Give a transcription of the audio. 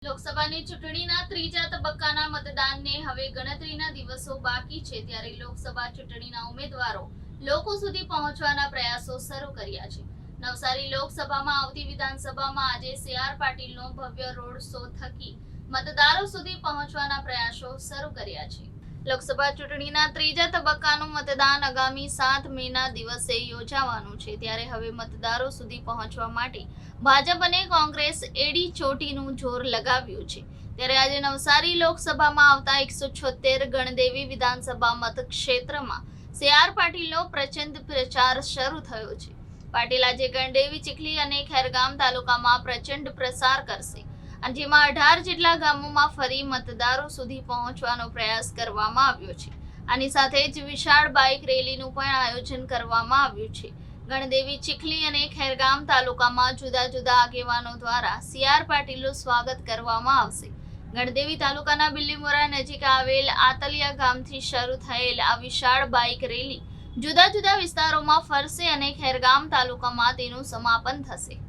લોકસભાની ચૂંટણીના ત્રીજા તબક્કાના મતદાનને હવે ગણતરીના દિવસો બાકી છે ત્યારે લોકસભા ચૂંટણીના ઉમેદવારો લોકો સુધી પહોંચવાના પ્રયાસો શરૂ કર્યા છે। નવસારી લોકસભામાં આવતી વિધાનસભામાં આજે સી.આર. પાટીલનો ભવ્ય રોડ શો થકી મતદારો સુધી પહોંચવાના પ્રયાસો શરૂ કર્યા છે। લોકસભા ચૂંટણીના ત્રીજા તબક્કાનું મતદાન આગામી 7 મેના દિવસે યોજાવાનું છે ત્યારે હવે મતદારો સુધી પહોંચવા માટે ભાજપ અને કોંગ્રેસ એડી ચોટીનું જોર લગાવ્યું છે। ત્યારે આજે નવસારી લોકસભામાં આવતા 176 ગણદેવી વિધાનસભા મતક્ષેત્રમાં સી.આર. પાટીલનો પ્રચંડ પ્રચાર શરૂ થયો છે। પાટીલ આજે ગણદેવી, ચીખલી અને ખેરગામ તાલુકામાં પ્રચંડ પ્રસાર કરશે અને જેમાં 18 જેટલા ગામોમાં ફરી મતદારો સુધી પહોંચવાનો પ્રયાસ કરવામાં આવ્યો છે। આની સાથે જ વિશાળ બાઇક રેલીનું પણ આયોજન કરવામાં આવ્યું છે। ગણદેવી, ચીખલી અને ખેરગામ તાલુકામાં જુદા જુદા આગેવાનો દ્વારા સી.આર. પાટીલનું સ્વાગત કરવામાં આવશે। ગણદેવી તાલુકાના બિલ્લીમોરા નજીક આવેલ આતલિયા ગામથી શરૂ થયેલ આ વિશાળ બાઇક રેલી જુદા જુદા વિસ્તારોમાં ફરશે અને ખેરગામ તાલુકામાં તેનું સમાપન થશે।